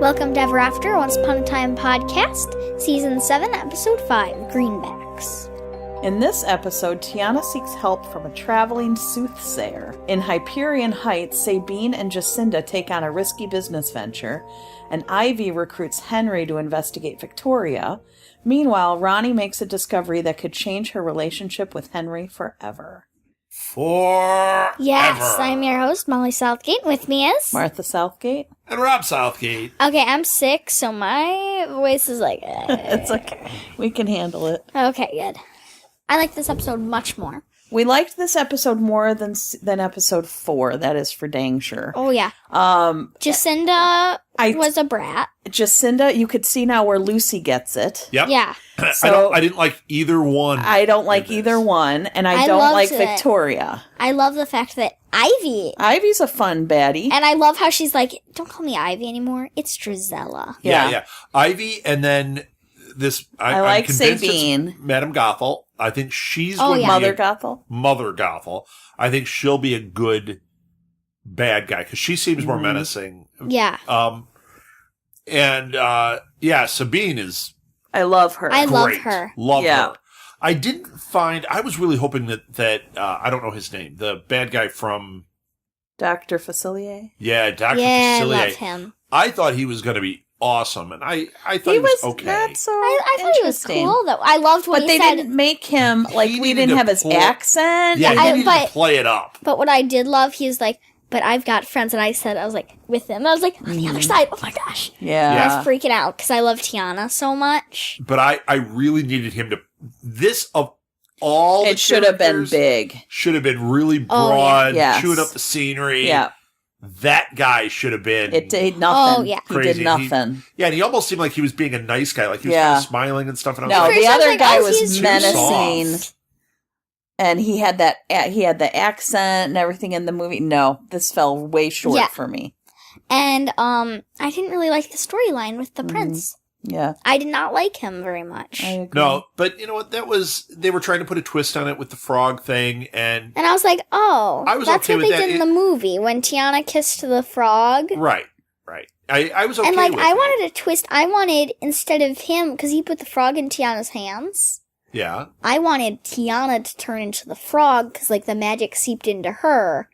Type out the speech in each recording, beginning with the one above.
Welcome to Ever After, Once Upon a Time podcast, Season 7, Episode 5, Greenbacks. In this episode, Tiana seeks help from a traveling soothsayer. In Hyperion Heights, Sabine and Jacinda take on a risky business venture, and Ivy recruits Henry to investigate Victoria. Meanwhile, Ronnie makes a discovery that could change her relationship with Henry forever. Forever. Yes, I'm your host, Molly Southgate. With me is... Martha Southgate. And Rob Southgate. Okay, I'm sick, so my voice is like... It's okay. We can handle it. Okay, good. I like this episode much more. We liked this episode more than episode 4. That is for dang sure. Oh, yeah. Jacinda was a brat. Jacinda, you could see now where Lucy gets it. Yep. Yeah. I didn't like either one. I don't like either one, and I don't like Victoria. I love the fact that Ivy's a fun baddie. And I love how she's like, don't call me Ivy anymore. It's Drizella. Yeah. Ivy, and then this... I like I'm convinced Sabine. it's Madame Gothel. I think she's going to be Mother Gothel. Mother Gothel. I think she'll be a good bad guy, because she seems more menacing. Yeah. Sabine is... I love her. I love great. her. Love Yeah. her. I was really hoping that I don't know his name, the bad guy from... Dr. Facilier. Yeah, Dr. Yeah, Facilier. I love him. I thought he was going to be awesome, and I thought he was okay. Not so I thought he was cool, though. I loved what but he they said. didn't make him, like, He we needed didn't to have his accent. Yeah, he needed but- to play it up. But what I did love, he was like, but I've got friends, and I was like, with him. I was like, on the other side. Oh, my gosh. Yeah. I was freaking out, because I love Tiana so much. But I really needed him to... This, of all It should have been big. Should have been really broad, Yes. chewing up the scenery. Yeah. That guy should have been... It did nothing. Oh, yeah. He crazy. did nothing. And he almost seemed like he was being a nice guy. Like he was kind of smiling and stuff. And I was No, like, the First I was other like, guy oh, was he's menacing. soft. And he had the accent and everything in the movie. No, this fell way short for me. And I didn't really like the storyline with the prince. Yeah. I did not like him very much. I agree. no, but you know what? They were trying to put a twist on it with the frog thing, and And I was like, oh, I was that's okay what with they that. did in the movie when Tiana kissed the frog. right. I was okay And, like, with I it. wanted a twist. I wanted, instead of him, because he put the frog in Tiana's hands, Yeah. I wanted Tiana to turn into the frog, because, like, the magic seeped into her,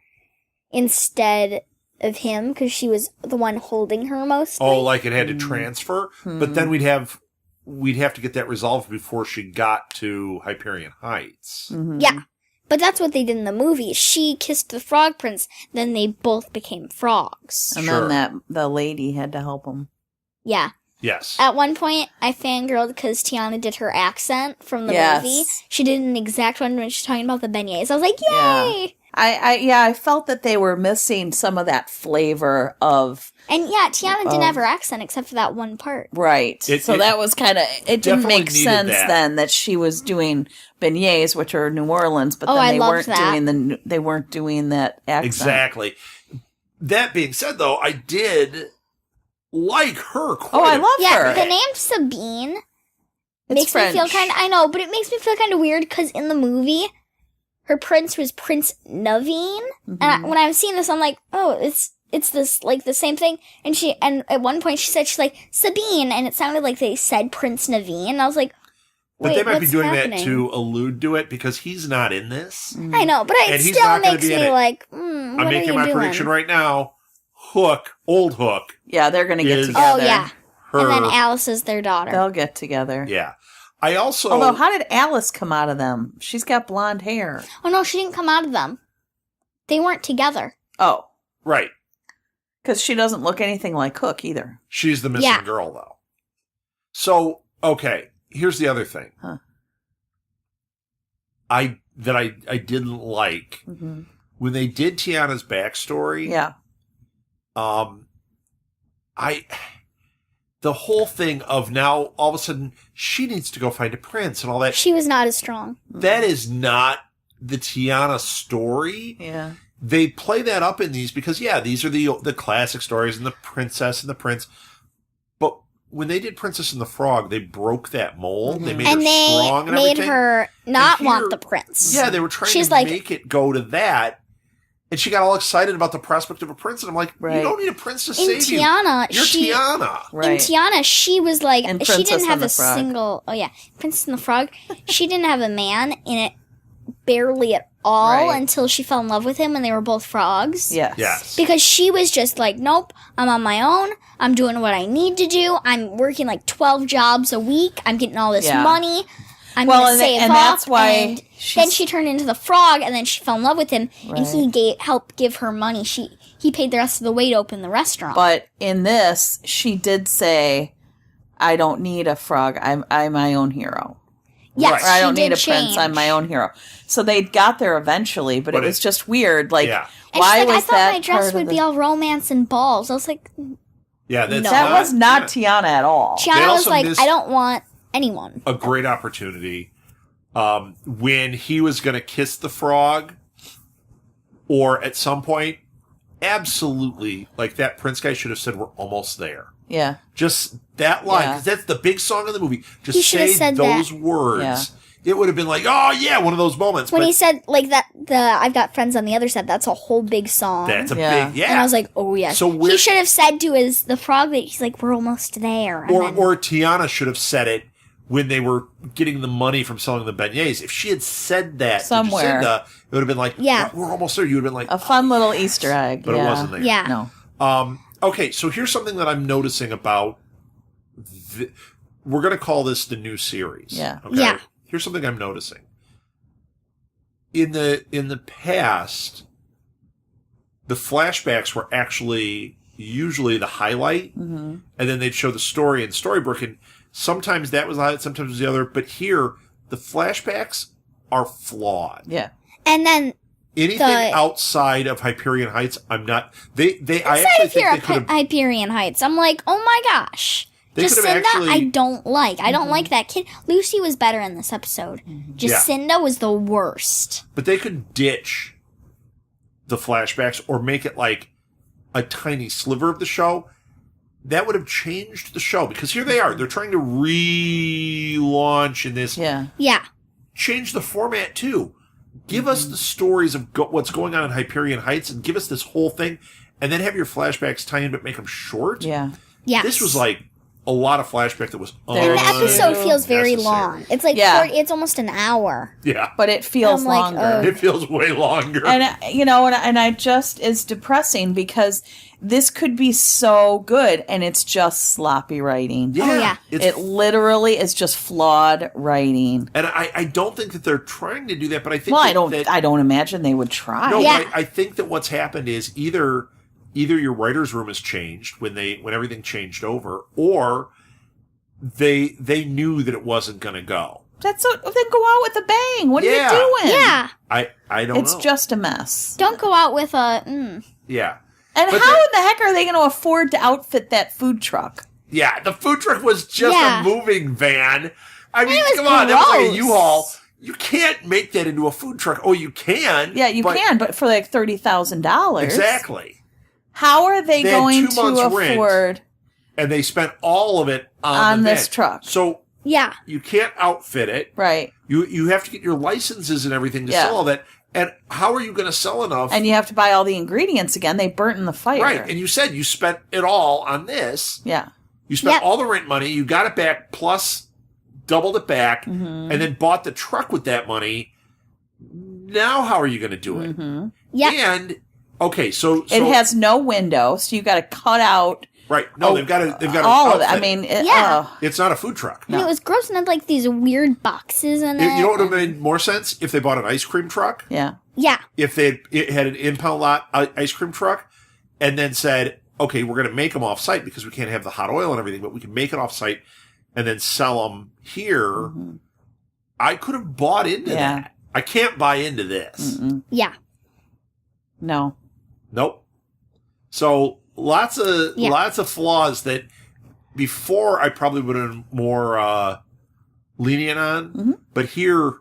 instead of him, because she was the one holding her mostly. Oh, like it had to transfer, but then we'd have to get that resolved before she got to Hyperion Heights. Yeah. But that's what they did in the movie. She kissed the frog prince, then they both became frogs. And Sure. then the lady had to help him. Yeah. Yes. At one point, I fangirled because Tiana did her accent from the movie. She did an exact one when she's talking about the beignets. I was like, yay! I felt that they were missing some of that flavor of... And yeah, Tiana didn't have her accent except for that one part. Right. So that was kind of... It didn't definitely make needed sense that. then that she was doing beignets, which are New Orleans, but Oh, then I they loved weren't that. they weren't doing that accent. Exactly. That being said, though, I did like her quite Oh, I a love Yeah, her. the name Sabine It's makes French. me feel kind of... I know, but it makes me feel kind of weird because in the movie, her prince was Prince Naveen. And when I was seeing this, I'm like, oh, it's this, like, the same thing. And at one point she said, she's like, Sabine, and it sounded like they said Prince Naveen. And I was like, But wait, they might be what's doing happening? that to allude to it because he's not in this. I know, but it And he's still not gonna makes be in me it. like, what I'm are making you my doing? prediction right now. Old Hook, Yeah, they're going to get Is- together. Oh, yeah. her. And then Alice is their daughter. They'll get together. Yeah. I also... Although, how did Alice come out of them? She's got blonde hair. Oh, no, she didn't come out of them. They weren't together. Oh, Right. because she doesn't look anything like Hook either. She's the missing girl, though. So, okay, here's the other thing. Huh. I didn't like when they did Tiana's backstory. Yeah. The whole thing of now all of a sudden she needs to go find a prince and all that. She was not as strong. That is not the Tiana story. Yeah. They play that up in these because these are the classic stories and the princess and the prince. But when they did Princess and the Frog, they broke that mold. They made And her they strong and made everything. her not And here- want the prince. Yeah, they were trying She's to like- make it go to that. And she got all excited about the prospect of a prince. And I'm like, you don't need a prince to save you. Tiana, You're Tiana. In Tiana, she was like, And she didn't have and the a Frog. single, Princess and the Frog. She didn't have a man in it barely at all until she fell in love with him when they were both frogs. Yes. Because she was just like, nope, I'm on my own. I'm doing what I need to do. I'm working like 12 jobs a week. I'm getting all this money. I'm going to save and up. that's why and then she turned into the frog, and then she fell in love with him, and he helped give her money. He paid the rest of the way to open the restaurant. But in this, she did say, I don't need a frog. I'm my own hero. Yes, Or I don't she need did a prince. I'm my own hero. So they got there eventually, but it was just weird. Like, and why she's like, was I thought that my dress part would of be all romance and balls. I was like, Yeah, that's that was not Tiana at all. Tiana was also like, missed I don't want anyone. a great opportunity when he was going to kiss the frog, or at some point, absolutely, like that prince guy should have said, "We're almost there." Yeah. Just that line, because that's the big song of the movie. He Just should have say said those that. words. Yeah. It would have been like, oh yeah, one of those moments. When but he said, like, I've got friends on the other side, that's a whole big song. that's a Yeah. big, And I was like, oh, yeah. So he should have said to the frog that he's like, we're almost there. And then- or Tiana should have said it when they were getting the money from selling the beignets. If she had said that Somewhere. to Jacinda, it would have been like, Yeah. we're almost there. You would have been like, A fun little Easter egg. but it wasn't there. Yeah. No. Okay, so here's something that I'm noticing about. We're going to call this the new series. Yeah. Okay? Yeah. Here's something I'm noticing. In the past, the flashbacks were actually usually the highlight, and then they'd show the story in Storybook, and sometimes that was the highlight, sometimes it was the other. But here, the flashbacks are flawed. Yeah. And then Anything outside of Hyperion Heights, I'm not. I inside actually of think here they could have. Hyperion Heights, I'm like, oh my gosh. They could have Jacinda, actually- I don't like. I don't like that kid. Lucy was better in this episode. Jacinda was the worst. But they could ditch the flashbacks or make it like a tiny sliver of the show. That would have changed the show, because here they are. They're trying to relaunch in this. Yeah. Yeah. Change the format too. Give us the stories of what's going on in Hyperion Heights, and give us this whole thing, and then have your flashbacks tie in, but make them short. Yeah. Yes. This was like a lot of flashback that was And the episode feels very unnecessary. long. It's like Yeah. 40, it's almost an hour. Yeah. But it feels I'm like, longer. oh. It feels way longer. And and I just is depressing because this could be so good and it's just sloppy writing. yeah. Oh, yeah. It's It literally is just flawed writing. And I don't think that they're trying to do that, but I think Well, that, I don't imagine they would try. No, Yeah. but I think that what's happened is either your writer's room has changed when everything changed over, or they knew that it wasn't going to go. Then go out with a bang. What are Yeah. you doing? Yeah. I don't It's know. just a mess. Don't go out with a. Yeah. And But how in the heck are they going to afford to outfit that food truck? Yeah, the food truck was just Yeah. a moving van. I mean, it was come on, that was like a gross. U-Haul. You can't make that into a food truck. Oh, you can. Yeah, you can, but for like $30,000. Exactly. How are they They had going 2 to months' rent. afford And they spent all of it on the this van. truck? So Yeah. you can't outfit it. Right. You have to get your licenses and everything to Yeah. sell all that. And how are you going to sell enough? And you have to buy all the ingredients again. They burnt in the fire. Right. And you said you spent it all on this. Yeah. You spent Yep. all the rent money. You got it back plus doubled it back, Mm-hmm. and then bought the truck with that money. Now how are you going to do it? Mm-hmm. Yeah. And okay, so It has no window, so you got to cut out right. No, they've got to all of it. outfit. I mean, Yeah. it's not a food truck. And it was gross and had like these weird boxes in it. You know what would have made more sense if they bought an ice cream truck? yeah. Yeah. If it had an impound lot ice cream truck, and then said, okay, we're going to make them off site because we can't have the hot oil and everything, but we can make it off site and then sell them here. Mm-hmm. I could have bought into Yeah. that. I can't buy into this. Mm-mm. Yeah. No. Nope. So lots of flaws that before I probably would have been more lenient on, Mm-hmm. but here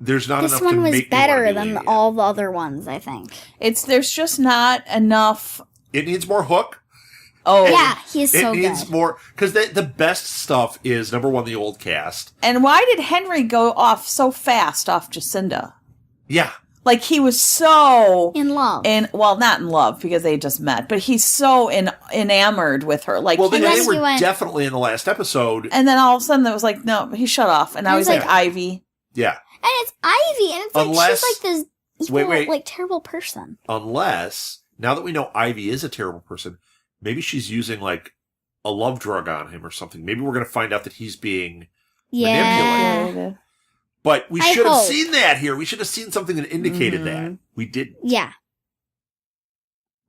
there's not This enough to one was make me wanna better be than lenient. all the other ones, I think. There's just not enough. It needs more hook. Oh. Yeah, he's so it needs good. more, because the best stuff is number one, the old cast. And why did Henry go off so fast off Jacinda? Yeah. Like, he was so in love. Well, not in love because they just met, but he's so enamored with her. Like, well, they then were he went- definitely in the last episode. and then all of a sudden, it was like, no, he shut off, and now I he's was like, like- Ivy. And Yeah. it's Ivy, and it's like Unless- she's like this evil, Wait. like terrible person. Unless, now that we know Ivy is a terrible person, maybe she's using like a love drug on him or something. Maybe we're going to find out that he's being Yeah. manipulated. But we I should have hope. seen that here. We should have seen something that indicated that. We didn't. Yeah.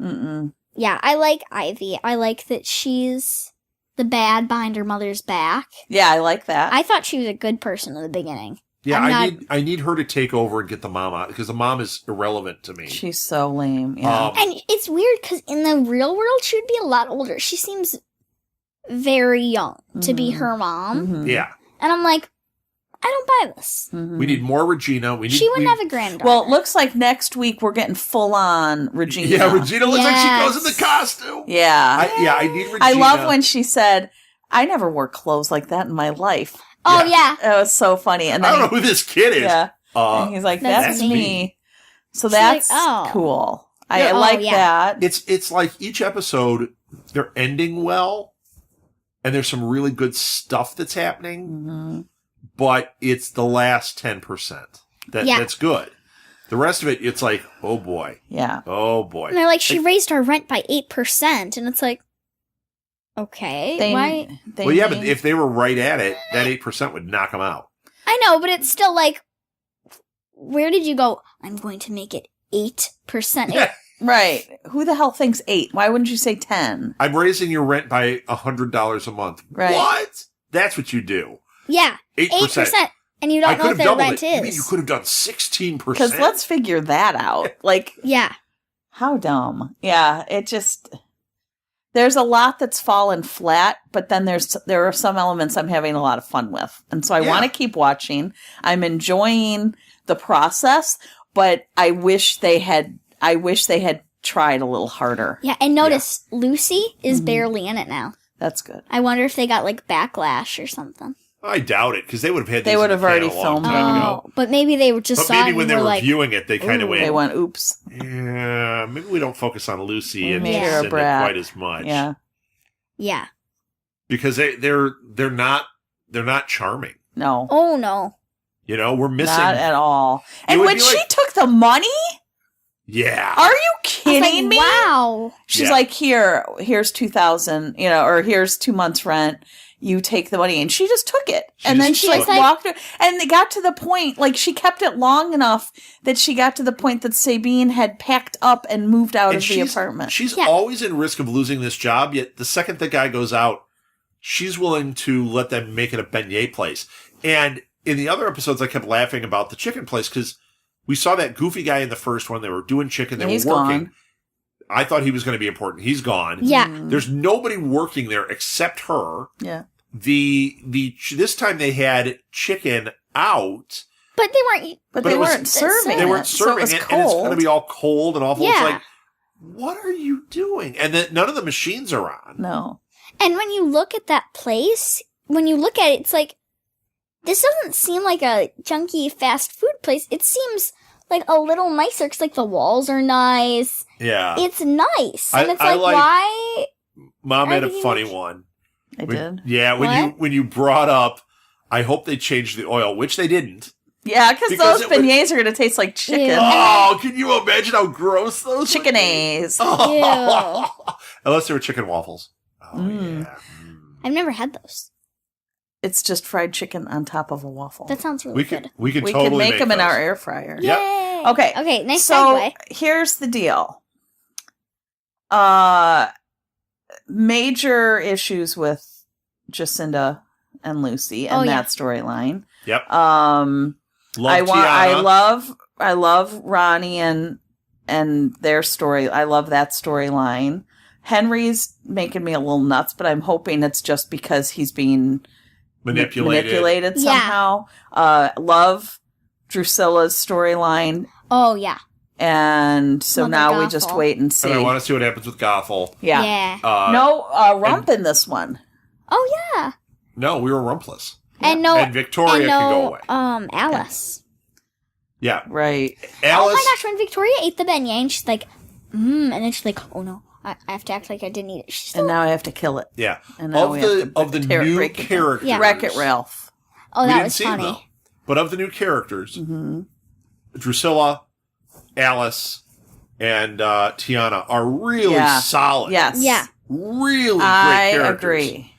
Mm-mm. Yeah, I like Ivy. I like that she's the bad behind her mother's back. Yeah, I like that. I thought she was a good person in the beginning. Yeah, I'm I need her to take over and get the mom out because the mom is irrelevant to me. She's so lame. Yeah. And it's weird because in the real world, she would be a lot older. She seems very young to be her mom. Mhm. Yeah. And I'm like, I don't buy this. Mhm. We need more Regina. She wouldn't have a granddaughter. Well, it looks like next week we're getting full on Regina. Yeah, Regina looks like she Yes. goes in the costume. Yeah. I need Regina. I love when she said, I never wore clothes like that in my life. oh, yeah. It was so funny. And I then don't know who this kid is. Yeah. And he's like, That's that's me. me. So She's like, that's oh. cool. I Yeah, oh, like yeah. that. It's like each episode, they're ending well, and there's some really good stuff that's happening, Mhm. but it's the last 10% that's good. The rest of it, it's like, oh boy. Yeah. Oh boy. And they're like, she raised our rent by 8%. And it's like, okay, why? Well, yeah, but if they were right at it, that 8% would knock them out. I know, but it's still like, where did you go? I'm going to make it 8%. Right. Who the hell thinks 8? Why wouldn't you say 10? I'm raising your rent by $100 a month. Right. What? That's what you do. Yeah, 8%. And you I don't know could what have their doubled rent it. You mean is. you could have done 16%? Because let's figure that out. Like, Yeah. how dumb. Yeah, it just... There's a lot that's fallen flat, but then there are some elements I'm having a lot of fun with. And so I want to keep watching. I'm enjoying the process, but I wish they had tried a little harder. Yeah, and notice Lucy is barely in it now. That's good. I wonder if they got like backlash or something. I doubt it, because they would have had They these would in have the can already a long filmed time them. ago. But maybe they were just But saw maybe it when and they were were like, viewing it, they kind of went, They went, oops. yeah, maybe we don't focus on Lucy and made her a Jacinda brat. quite as much. Yeah. yeah. Because they're not charming. No. Oh, no. You know, we're missing. Not at all. And would when be she like- took the money, Yeah. are you I was kidding like, me? wow. She's Yeah. like, here's 2,000, or here's 2 months rent. You take the money, and she just took it, and then just she took like it. walked her, and they got to the point, like she kept it long enough that she got to the point that Sabine had packed up and moved out And of the apartment. She's Yeah. always in risk of losing this job, yet the second the guy goes out, she's willing to let them make it a beignet place. And in the other episodes, I kept laughing about the chicken place because we saw that goofy guy in the first one. They were doing chicken. They He's were working. gone. I thought he was going to be important. He's gone. Yeah. There's nobody working there except her. Yeah, This time they had chicken out. But they weren't. but But they it was- weren't serving. They weren't so serving it, was it, cold. and it's going to be all cold and awful. It's Yeah. like, what are you doing? And then none of the machines are on. No, And when you look at that place, when you look at it, it's like, this doesn't seem like a junky fast food place. It seems like a little nicer because, like, the walls are nice. Yeah. It's nice. I- And it's I like, like- why? Mom had a Everything funny is- one. I did. Yeah, when you brought up, I hope they changed the oil, which they didn't. Yeah, because Because those it would- beignets are going to taste like chicken. Ew. Oh, can you imagine how gross those would be? Chicken-a's. Oh. Unless they were chicken waffles. Oh, Mm. yeah. I've never had those. It's just fried chicken on top of a waffle. That sounds really We good. could we totally can make them in those. our air fryer. Yep. Yay! Okay. Okay, nice so segue. here's the deal. Major issues with Jacinda and Lucy and Oh, yeah. that storyline. Yep. Love I Tiana. love Ronnie and their story. I love that storyline. Henry's making me a little nuts, but I'm hoping it's just because he's being manipulated Yeah. somehow. Love Drusilla's storyline. Oh, yeah. And so Mother now we just Gothel. wait and see. And I want to see what happens with Gothel. Yeah. Uh, No rump in this one. Oh, yeah. No, we were rumpless. And no, And Victoria and can go no, away. Alice. Yeah. Right. Alice. Oh my gosh, when Victoria ate the beignet, and she's like, and then she's like, oh no, I have to act like I didn't eat it. She's And now I have to kill it. Yeah. And now we have to Of the new break it down. characters. Yeah. Wreck-It Ralph. oh, We that didn't was see them, funny. though. But of the new characters, Drusilla, Alice, and Tiana are really Yeah. solid. Yes. Yeah. Really great I characters. agree.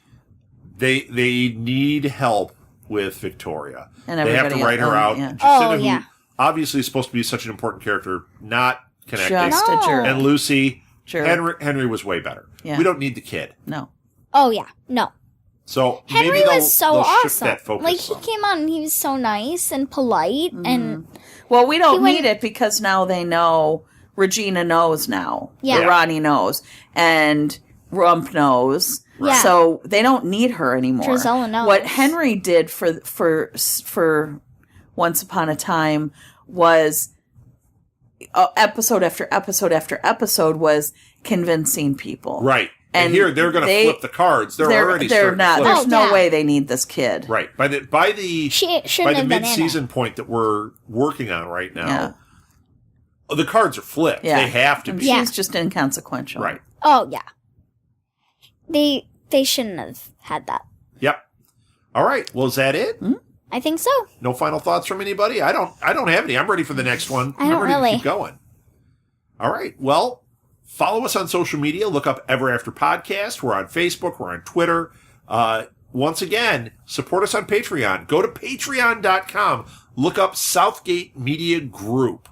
They need help with Victoria. And they have to everybody write her else, out. yeah. Jacinda, Oh, yeah. who obviously is supposed to be such an important character, not connected. Just a No. jerk. And Lucy, Sure. Henry was way better. Yeah. We don't need the kid. No. Oh yeah, no. So Henry maybe was so they'll shift awesome. that focus Like he some. came on and he was so nice and polite and Well, we don't He went- need it because now they know. Regina knows now. Yeah. Or Ronnie knows. And Rump knows. Yeah. So they don't need her anymore. Drizella knows. What Henry did for Once Upon a Time was episode after episode after episode was convincing people. Right. And And here they're going to flip the cards. They're already starting not. to flip. There's Oh, no yeah. way they need this kid. Right. By the she shouldn't have been in mid-season it. point that we're working on right now, Yeah. the cards are flipped. Yeah. They have to And be. Yeah. she's just inconsequential. Right. Oh yeah. They shouldn't have had that. Yep. All right. Well, is that it? I think so. No final thoughts from anybody? I don't have any. I'm ready for the next one. I don't I'm ready really. to keep going. All right. Well, follow us on social media. Look up Ever After Podcast. We're on Facebook. We're on Twitter. Once again, support us on Patreon. Go to patreon.com. Look up Southgate Media Group.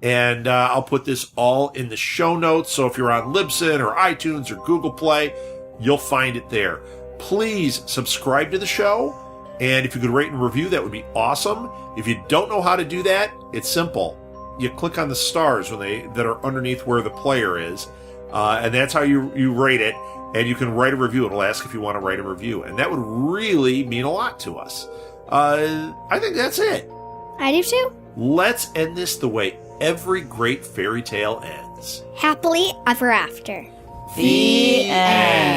And I'll put this all in the show notes. So if you're on Libsyn or iTunes or Google Play, you'll find it there. Please subscribe to the show. And if you could rate and review, that would be awesome. If you don't know how to do that, it's simple. You click on the stars that are underneath where the player is. And that's how you rate it. And you can write a review. It'll ask if you want to write a review. And that would really mean a lot to us. I think that's it. I do too. Let's end this the way every great fairy tale ends. Happily ever after. The end.